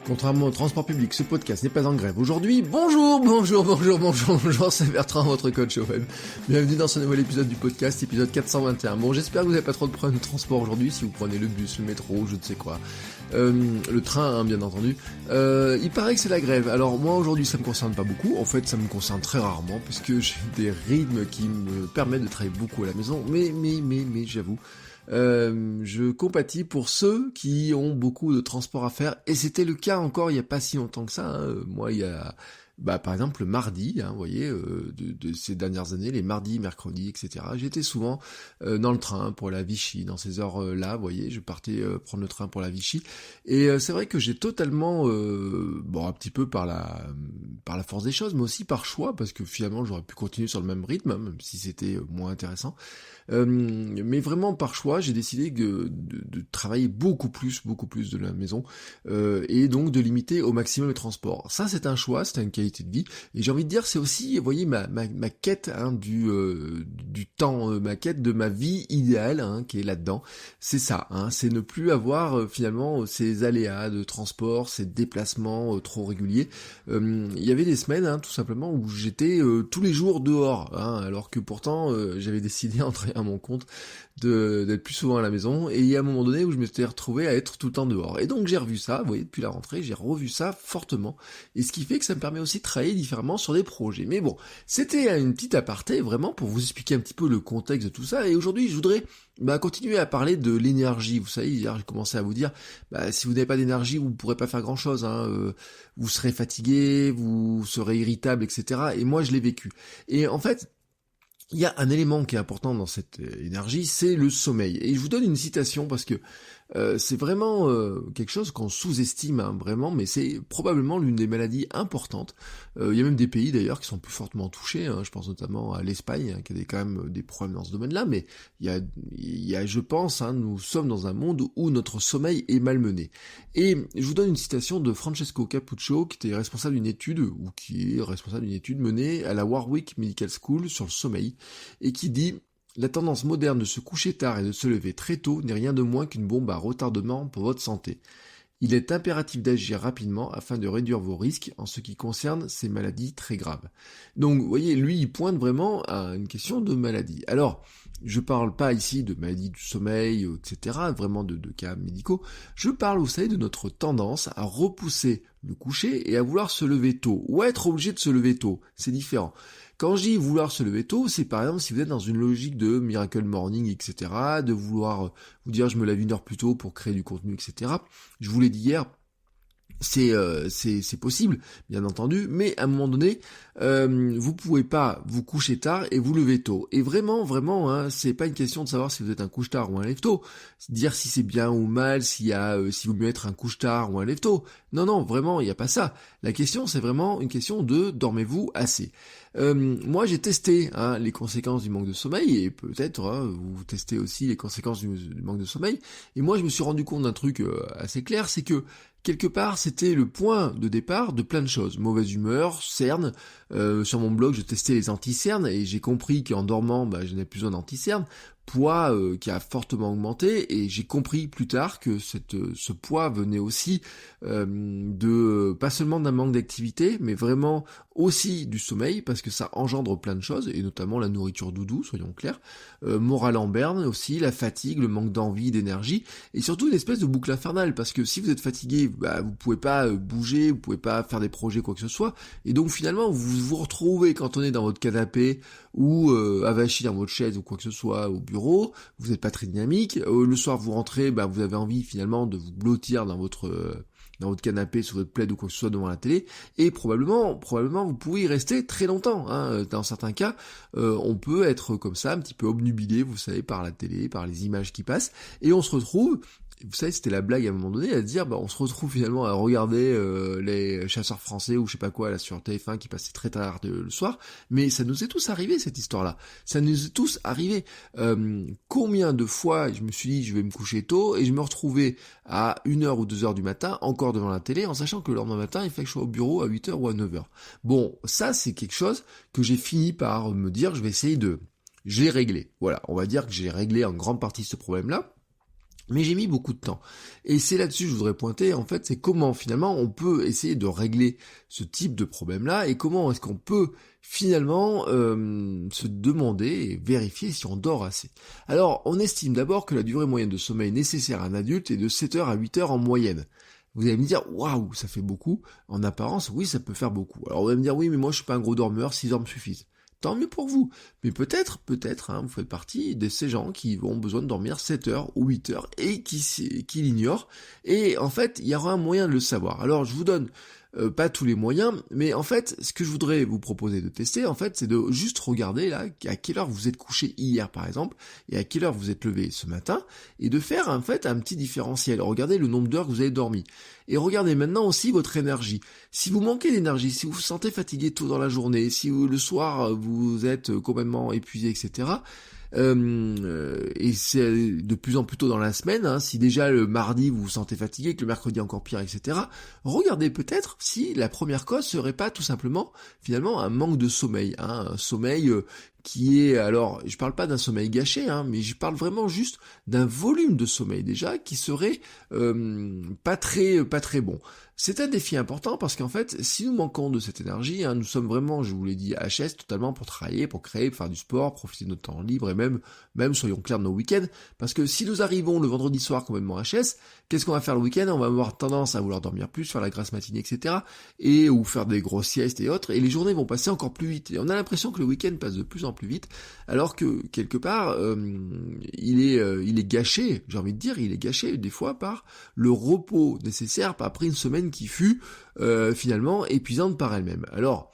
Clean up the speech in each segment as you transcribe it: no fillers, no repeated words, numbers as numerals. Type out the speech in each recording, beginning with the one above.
Contrairement au transport public, ce podcast n'est pas en grève aujourd'hui. Bonjour, c'est Bertrand, votre coach au web. Bienvenue dans ce nouvel épisode du podcast, épisode 421. Bon, j'espère que vous n'avez pas trop de problèmes de transport aujourd'hui, si vous prenez le bus, le métro, je ne sais quoi. Le train, hein, bien entendu. Il paraît que c'est la grève. Alors moi, aujourd'hui, ça me concerne pas beaucoup. En fait, ça me concerne très rarement, parce que j'ai des rythmes qui me permettent de travailler beaucoup à la maison. Mais, j'avoue. Je compatis pour ceux qui ont beaucoup de transport à faire, et c'était le cas encore il n'y a pas si longtemps que ça, hein. Moi, il y a, par exemple, le mardi, hein, vous voyez, de ces dernières années, les mardis, mercredis, etc., j'étais souvent dans le train pour la Vichy, dans ces heures-là, vous voyez, je partais prendre le train pour la Vichy, et c'est vrai que j'ai totalement, un petit peu par la force des choses, mais aussi par choix, parce que finalement, j'aurais pu continuer sur le même rythme, hein, même si c'était moins intéressant, mais vraiment par choix, j'ai décidé de travailler beaucoup plus de la maison, et donc de limiter au maximum le transport. Ça, c'est un choix, c'est une qualité de vie, et j'ai envie de dire, c'est aussi, vous voyez, ma quête, hein, du temps, ma quête de ma vie idéale, hein, qui est là-dedans. C'est ça, hein, c'est ne plus avoir finalement ces aléas de transport, ces déplacements trop réguliers. Il y avait des semaines, hein, tout simplement, où j'étais tous les jours dehors, hein, alors que pourtant j'avais décidé entrer à mon compte d'être plus souvent à la maison, et il y a un moment donné où je m'étais retrouvé à être tout le temps dehors. Et donc j'ai revu ça, vous voyez, depuis la rentrée, j'ai revu ça fortement, et ce qui fait que ça me permet aussi de travailler différemment sur des projets. Mais bon, c'était une petite aparté, vraiment, pour vous expliquer un petit peu le contexte de tout ça, et aujourd'hui je voudrais continuer à parler de l'énergie. Vous savez, hier j'ai commencé à vous dire, si vous n'avez pas d'énergie, vous ne pourrez pas faire grand-chose, hein, vous serez fatigué, vous serez irritable, etc. Et moi je l'ai vécu. Et en fait, il y a un élément qui est important dans cette énergie, c'est le sommeil. Et je vous donne une citation parce que c'est vraiment quelque chose qu'on sous-estime, hein, vraiment, mais c'est probablement l'une des maladies importantes. Il y a même des pays d'ailleurs qui sont plus fortement touchés, hein, je pense notamment à l'Espagne, hein, qui a quand même des problèmes dans ce domaine-là, mais il y a, je pense, hein, nous sommes dans un monde où notre sommeil est malmené. Et je vous donne une citation de Francesco Cappuccio, qui était responsable d'une étude, ou qui est responsable d'une étude menée à la Warwick Medical School sur le sommeil, et qui dit: la tendance moderne de se coucher tard et de se lever très tôt n'est rien de moins qu'une bombe à retardement pour votre santé. Il est impératif d'agir rapidement afin de réduire vos risques en ce qui concerne ces maladies très graves. Donc, vous voyez, lui, il pointe vraiment à une question de maladie. Alors, je parle pas ici de maladies du sommeil, etc., vraiment de cas médicaux. Je parle, vous savez, de notre tendance à repousser le coucher et à vouloir se lever tôt, ou à être obligé de se lever tôt. C'est différent. Quand je dis vouloir se lever tôt, c'est par exemple si vous êtes dans une logique de miracle morning, etc., de vouloir vous dire je me lève 1 heure plus tôt pour créer du contenu, etc. Je vous l'ai dit hier, c'est possible, bien entendu, mais à un moment donné, vous pouvez pas vous coucher tard et vous lever tôt. Et vraiment, hein, c'est pas une question de savoir si vous êtes un couche-tard ou un lève-tôt, dire si c'est bien ou mal, si vaut mieux être un couche-tard ou un lève-tôt. Non, vraiment, il n'y a pas ça. La question, c'est vraiment une question de dormez-vous assez. Moi, j'ai testé, hein, les conséquences du manque de sommeil, et peut-être vous testez aussi les conséquences du manque de sommeil. Et moi, je me suis rendu compte d'un truc assez clair, c'est que quelque part, c'était le point de départ de plein de choses. Mauvaise humeur, cernes. Sur mon blog, je testais les anti-cernes et j'ai compris qu'en dormant, je n'avais plus besoin d'anti-cernes. Poids qui a fortement augmenté, et j'ai compris plus tard que ce poids venait aussi de pas seulement d'un manque d'activité, mais vraiment aussi du sommeil, parce que ça engendre plein de choses, et notamment la nourriture doudou, soyons clairs, morale en berne aussi, la fatigue, le manque d'envie, d'énergie, et surtout une espèce de boucle infernale, parce que si vous êtes fatigué, vous pouvez pas bouger, vous pouvez pas faire des projets, quoi que ce soit, et donc finalement vous vous retrouvez cantonné dans votre canapé, ou avachi dans votre chaise ou quoi que ce soit au bureau, vous n'êtes pas très dynamique, le soir vous rentrez, vous avez envie finalement de vous blottir dans votre canapé, sur votre plaid ou quoi que ce soit devant la télé, et probablement vous pouvez y rester très longtemps, hein. Dans certains cas, on peut être comme ça, un petit peu obnubilé, vous savez, par la télé, par les images qui passent, et on se retrouve, vous savez, c'était la blague à un moment donné, à dire, on se retrouve finalement à regarder les chasseurs français ou je sais pas quoi là sur TF1 qui passait très tard le soir, mais ça nous est tous arrivé cette histoire-là. Ça nous est tous arrivé. Combien de fois je me suis dit je vais me coucher tôt et je me retrouvais à 1h ou 2h du matin encore devant la télé en sachant que le lendemain matin il fallait que je sois au bureau à 8h ou à 9h. Bon, ça c'est quelque chose que j'ai fini par me dire je vais essayer de... Je l'ai réglé. Voilà, on va dire que j'ai réglé en grande partie ce problème-là. Mais j'ai mis beaucoup de temps. Et c'est là-dessus que je voudrais pointer, en fait, c'est comment finalement on peut essayer de régler ce type de problème-là et comment est-ce qu'on peut finalement se demander et vérifier si on dort assez. Alors, on estime d'abord que la durée moyenne de sommeil nécessaire à un adulte est de 7 heures à 8 heures en moyenne. Vous allez me dire, waouh, ça fait beaucoup. En apparence, oui, ça peut faire beaucoup. Alors, on va me dire, oui, mais moi, je suis pas un gros dormeur, 6 heures me suffisent. Tant mieux pour vous. Mais peut-être, vous faites partie de ces gens qui ont besoin de dormir 7 heures ou 8 heures et qui l'ignorent. Et en fait, il y aura un moyen de le savoir. Alors, je vous donne pas tous les moyens, mais en fait, ce que je voudrais vous proposer de tester, en fait, c'est de juste regarder là à quelle heure vous êtes couché hier, par exemple, et à quelle heure vous êtes levé ce matin, et de faire en fait un petit différentiel. Regardez le nombre d'heures que vous avez dormi. Et regardez maintenant aussi votre énergie. Si vous manquez d'énergie, si vous vous sentez fatigué tôt dans la journée, si le soir vous êtes complètement épuisé, etc., et c'est de plus en plus tôt dans la semaine, hein, si déjà le mardi vous vous sentez fatigué, que le mercredi encore pire, etc., regardez peut-être si la première cause serait pas tout simplement finalement un manque de sommeil, hein, un sommeil qui est, alors je parle pas d'un sommeil gâché, hein, mais je parle vraiment juste d'un volume de sommeil déjà qui serait pas très bon. C'est un défi important parce qu'en fait, si nous manquons de cette énergie, hein, nous sommes vraiment, je vous l'ai dit, HS totalement pour travailler, pour créer, pour faire du sport, profiter de notre temps libre et même soyons clairs de nos week-ends, parce que si nous arrivons le vendredi soir complètement HS, qu'est-ce qu'on va faire le week-end? On va avoir tendance à vouloir dormir plus, faire la grasse matinée, etc., ou faire des grosses siestes et autres, et les journées vont passer encore plus vite. Et on a l'impression que le week-end passe de plus en plus vite, alors que quelque part, il est gâché, j'ai envie de dire, il est gâché des fois par le repos nécessaire après une semaine qui fut finalement épuisante par elle-même. Alors,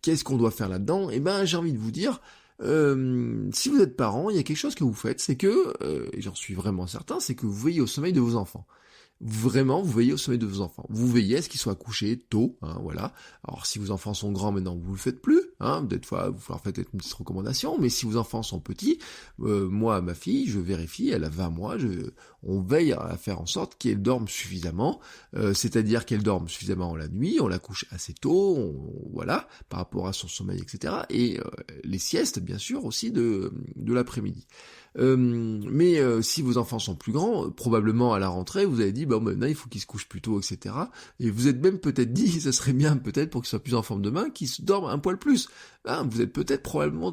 qu'est-ce qu'on doit faire là-dedans? Eh ben, j'ai envie de vous dire, si vous êtes parent, il y a quelque chose que vous faites, c'est que, et j'en suis vraiment certain, c'est que vous veillez au sommeil de vos enfants. Vraiment, vous veillez au sommeil de vos enfants. Vous veillez à ce qu'ils soient couchés tôt, hein, voilà. Alors, si vos enfants sont grands maintenant, vous le faites plus, hein. Des fois, vous leur faites une petite recommandation, mais si vos enfants sont petits, moi, ma fille, je vérifie, elle a 20 mois, on veille à faire en sorte qu'elle dorme suffisamment, c'est-à-dire qu'elle dorme suffisamment la nuit, on la couche assez tôt, voilà, par rapport à son sommeil, etc. Et les siestes, bien sûr, aussi de l'après-midi. Mais si vos enfants sont plus grands, probablement à la rentrée, vous avez dit, bon, maintenant il faut qu'ils se couchent plus tôt, etc. Et vous êtes même peut-être dit, ça serait bien peut-être pour qu'ils soient plus en forme demain, qu'ils se dorment un poil plus. Hein, vous êtes peut-être probablement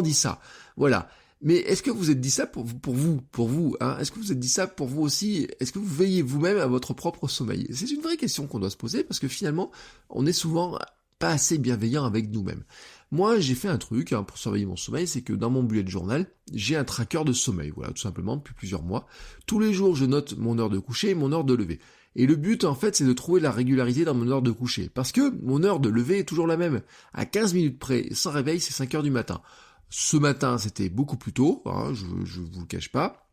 dit ça. Voilà. Mais est-ce que vous êtes dit ça pour vous, hein? Est-ce que vous êtes dit ça pour vous aussi? Est-ce que vous veillez vous-même à votre propre sommeil? C'est une vraie question qu'on doit se poser parce que finalement, on est souvent pas assez bienveillant avec nous-mêmes. Moi, j'ai fait un truc pour surveiller mon sommeil, c'est que dans mon bullet journal, j'ai un tracker de sommeil, voilà, tout simplement, depuis plusieurs mois. Tous les jours, je note mon heure de coucher et mon heure de lever. Et le but, en fait, c'est de trouver la régularité dans mon heure de coucher. Parce que mon heure de lever est toujours la même. À 15 minutes près, sans réveil, c'est 5 heures du matin. Ce matin, c'était beaucoup plus tôt, hein, je vous le cache pas.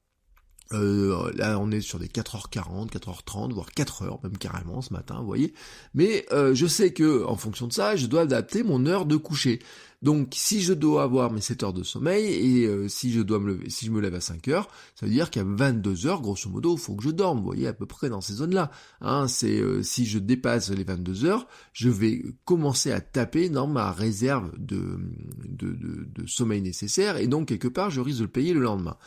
Là on est sur des 4h40, 4h30, voire 4h même carrément ce matin, vous voyez. Mais je sais que en fonction de ça, je dois adapter mon heure de coucher. Donc si je dois avoir mes 7 heures de sommeil et si je me lève à 5 heures, ça veut dire qu'à 22 heures, grosso modo, il faut que je dorme, vous voyez, à peu près dans ces zones-là. Hein, c'est si je dépasse les 22 heures, je vais commencer à taper dans ma réserve de sommeil nécessaire et donc quelque part je risque de le payer le lendemain.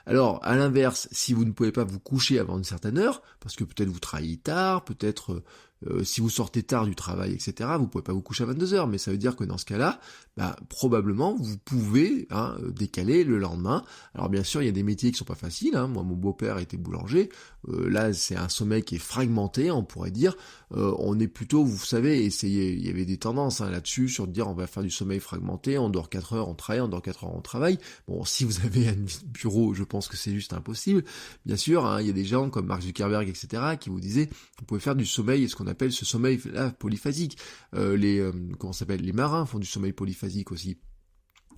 Alors, à l'inverse, si vous ne pouvez pas vous coucher avant une certaine heure, parce que peut-être vous travaillez tard, peut-être si vous sortez tard du travail, etc., vous pouvez pas vous coucher à 22 heures, mais ça veut dire que dans ce cas-là, probablement, vous pouvez décaler le lendemain. Alors bien sûr, il y a des métiers qui sont pas faciles, hein. Moi, mon beau-père était boulanger, là, c'est un sommeil qui est fragmenté, on pourrait dire, on est plutôt, vous savez, il y avait des tendances là-dessus, sur dire on va faire du sommeil fragmenté, on dort 4 heures, on travaille, on dort 4 heures, on travaille. Bon, si vous avez un bureau, je pense que c'est juste impossible. Bien sûr, hein, il y a des gens comme Mark Zuckerberg, etc., qui vous disaient, vous pouvez faire du sommeil, ce qu'on appelle ce sommeil là polyphasique. Les marins font du sommeil polyphasique aussi.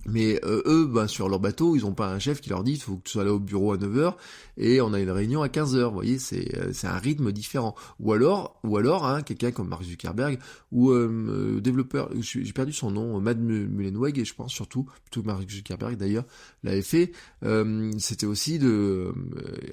Mais eux, sur leur bateau, ils ont pas un chef qui leur dit il faut que tu sois là au bureau à 9h et on a une réunion à 15h. Vous voyez, c'est un rythme différent. Ou alors quelqu'un comme Mark Zuckerberg ou développeur, j'ai perdu son nom, Matt Mullenweg, et je pense surtout, plutôt Mark Zuckerberg d'ailleurs, l'avait fait, c'était aussi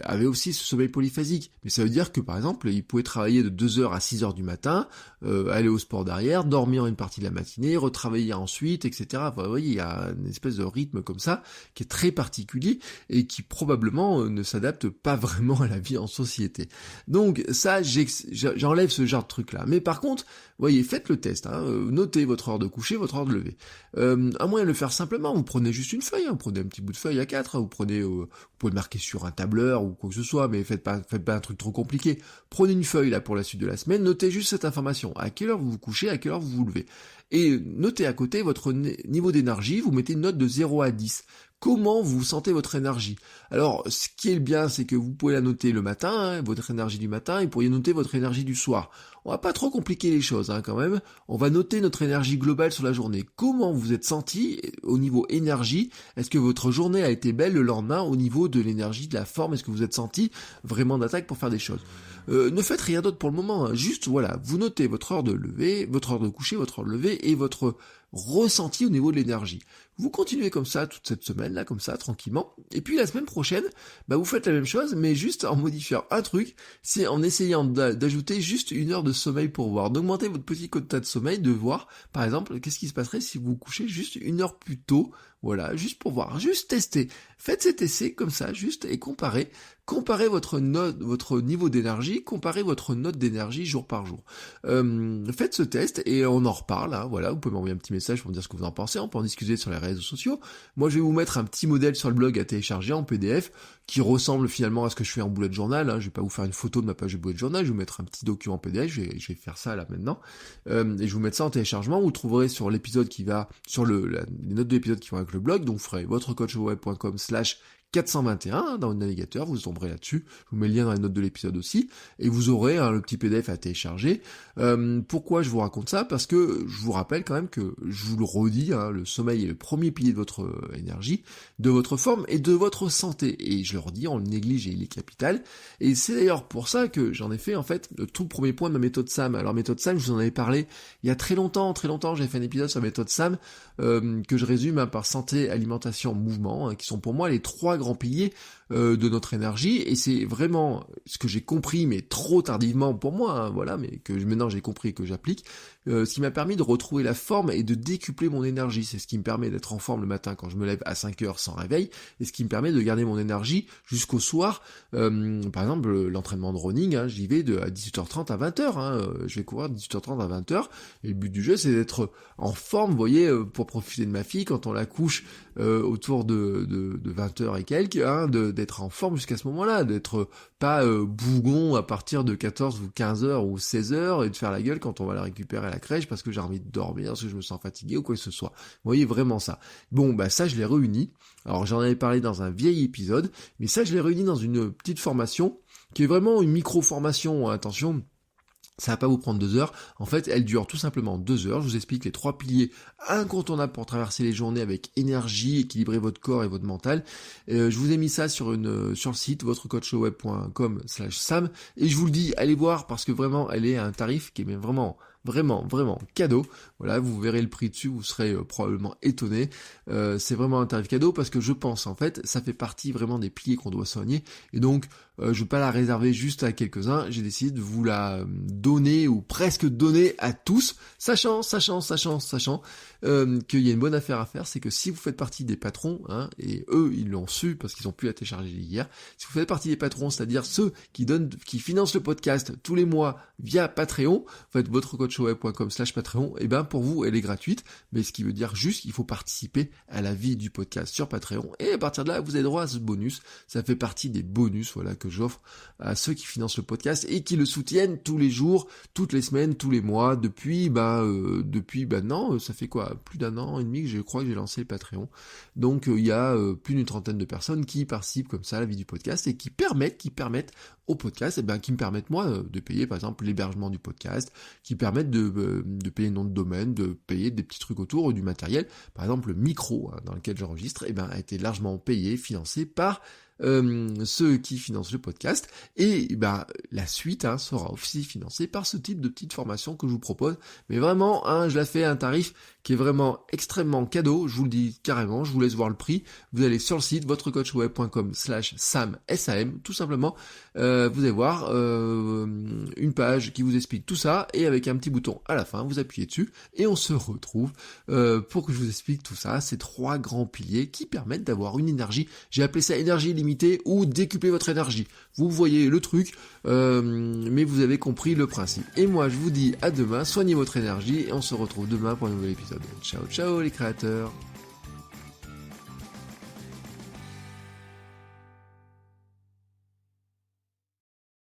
avait aussi ce sommeil polyphasique. Mais ça veut dire que par exemple, il pouvait travailler de 2h à 6h du matin, aller au sport derrière, dormir une partie de la matinée, retravailler ensuite, etc. Enfin, vous voyez, il y a une espèce de rythme comme ça, qui est très particulier, et qui probablement ne s'adapte pas vraiment à la vie en société. Donc ça, j'enlève ce genre de truc-là. Mais par contre, voyez, faites le test, notez votre heure de coucher, votre heure de lever. Un moyen de le faire simplement, vous prenez juste une feuille, vous prenez un petit bout de feuille A4, vous pouvez le marquer sur un tableur ou quoi que ce soit, mais faites pas un truc trop compliqué. Prenez une feuille là pour la suite de la semaine, notez juste cette information, à quelle heure vous vous couchez, à quelle heure vous vous levez. Et notez à côté votre niveau d'énergie, vous mettez une note de 0 à 10. Comment vous sentez votre énergie? Alors, ce qui est bien, c'est que vous pouvez la noter le matin, votre énergie du matin, et vous pourriez noter votre énergie du soir. On va pas trop compliquer les choses, quand même. On va noter notre énergie globale sur la journée. Comment vous êtes senti au niveau énergie? Est-ce que votre journée a été belle le lendemain au niveau de l'énergie, de la forme? Est-ce que vous êtes senti vraiment d'attaque pour faire des choses? Ne faites rien d'autre pour le moment, juste voilà, vous notez votre heure de lever, votre heure de coucher, votre heure de lever et votre ressenti au niveau de l'énergie. Vous continuez comme ça toute cette semaine là, comme ça, tranquillement. Et puis la semaine prochaine, vous faites la même chose, mais juste en modifiant un truc, c'est en essayant d'ajouter juste une heure de sommeil pour voir, d'augmenter votre petit quota de sommeil, de voir, par exemple, qu'est-ce qui se passerait si vous vous couchez juste une heure plus tôt, voilà, juste pour voir, juste tester. Faites cet essai comme ça, juste, et comparez votre niveau d'énergie, comparez votre note d'énergie jour par jour. Faites ce test et on en reparle, voilà, vous pouvez m'envoyer un petit message pour me dire ce que vous en pensez, on peut en discuter sur les réseaux sociaux. Moi, je vais vous mettre un petit modèle sur le blog à télécharger en PDF qui ressemble finalement à ce que je fais en bullet journal, je vais pas vous faire une photo de ma page de bullet journal, je vais vous mettre un petit document en PDF, je vais faire ça là maintenant, et je vais vous mettre ça en téléchargement, vous le trouverez sur l'épisode qui va, sur les notes de l'épisode qui vont avec le blog, donc vous ferez votrecoachweb.com/421 dans votre navigateur, vous tomberez là-dessus, je vous mets le lien dans les notes de l'épisode aussi, et vous aurez le petit PDF à télécharger. Pourquoi je vous raconte ça? Parce que je vous rappelle quand même que, je vous le redis, le sommeil est le premier pilier de votre énergie, de votre forme et de votre santé, et je le redis, on le néglige et il est capital, et c'est d'ailleurs pour ça que j'en ai fait en fait le tout premier point de ma méthode SAM. Alors méthode SAM, je vous en avais parlé il y a très longtemps, j'ai fait un épisode sur la méthode SAM, que je résume par santé, alimentation, mouvement, qui sont pour moi les 3 grands piliers de notre énergie, et c'est vraiment ce que j'ai compris, mais trop tardivement pour moi, voilà, mais que maintenant j'ai compris et que j'applique, ce qui m'a permis de retrouver la forme et de décupler mon énergie. C'est ce qui me permet d'être en forme le matin quand je me lève à 5 heures sans réveil, et ce qui me permet de garder mon énergie jusqu'au soir. Par exemple, l'entraînement de running, j'y vais à 18h30 à 20h, je vais courir de 18h30 à 20h, et le but du jeu c'est d'être en forme, vous voyez, pour profiter de ma fille quand on la couche autour de 20h et quelques, d'être en forme jusqu'à ce moment-là, d'être pas bougon à partir de 14 ou 15h ou 16h et de faire la gueule quand on va la récupérer à la crèche parce que j'ai envie de dormir, parce que je me sens fatigué ou quoi que ce soit. Vous voyez, vraiment ça. Bon, ça je l'ai réuni. Alors j'en avais parlé dans un vieil épisode, mais ça je l'ai réuni dans une petite formation qui est vraiment une micro-formation, attention. Ça va pas vous prendre 2 heures. En fait, elle dure tout simplement 2 heures. Je vous explique les 3 piliers incontournables pour traverser les journées avec énergie, équilibrer votre corps et votre mental. Je vous ai mis ça sur le site votrecoachweb.com/sam, et je vous le dis, allez voir parce que vraiment, elle est à un tarif qui est vraiment cadeau. Voilà, vous verrez le prix dessus, vous serez probablement étonné. C'est vraiment un tarif cadeau parce que je pense, en fait, ça fait partie vraiment des piliers qu'on doit soigner. Et donc, je vais pas la réserver juste à quelques-uns. J'ai décidé de vous la donner ou presque donner à tous, sachant qu'il y a une bonne affaire à faire, c'est que si vous faites partie des patrons, et eux, ils l'ont su parce qu'ils ont pu la télécharger hier, si vous faites partie des patrons, c'est-à-dire ceux qui financent le podcast tous les mois via Patreon, faites votrecoachweb.com/Patreon, et pour vous, elle est gratuite, mais ce qui veut dire juste qu'il faut participer à la vie du podcast sur Patreon, et à partir de là, vous avez droit à ce bonus. Ça fait partie des bonus, que j'offre à ceux qui financent le podcast et qui le soutiennent tous les jours, toutes les semaines, tous les mois, depuis maintenant, ça fait quoi, plus d'1 an et demi que je crois que j'ai lancé le Patreon. Donc il y a plus d'une 30aine de personnes qui participent comme ça à la vie du podcast et qui permettent au podcast, qui me permettent moi de payer par exemple l'hébergement du podcast, qui permettent de payer le nom de domaine, de payer des petits trucs autour du matériel. Par exemple le micro dans lequel j'enregistre, a été largement payé, financé par ceux qui financent le podcast, et la suite sera aussi financée par ce type de petite formation que je vous propose, mais vraiment, je la fais à un tarif qui est vraiment extrêmement cadeau, je vous le dis carrément, je vous laisse voir le prix, vous allez sur le site votrecoachweb.com/sam, tout simplement, vous allez voir une page qui vous explique tout ça, et avec un petit bouton à la fin, vous appuyez dessus, et on se retrouve pour que je vous explique tout ça, ces 3 grands piliers qui permettent d'avoir une énergie, j'ai appelé ça énergie limitée, ou décupler votre énergie, vous voyez le truc, mais vous avez compris le principe. Et moi je vous dis à demain, soignez votre énergie, et on se retrouve demain pour un nouvel épisode. Ciao ciao les créateurs.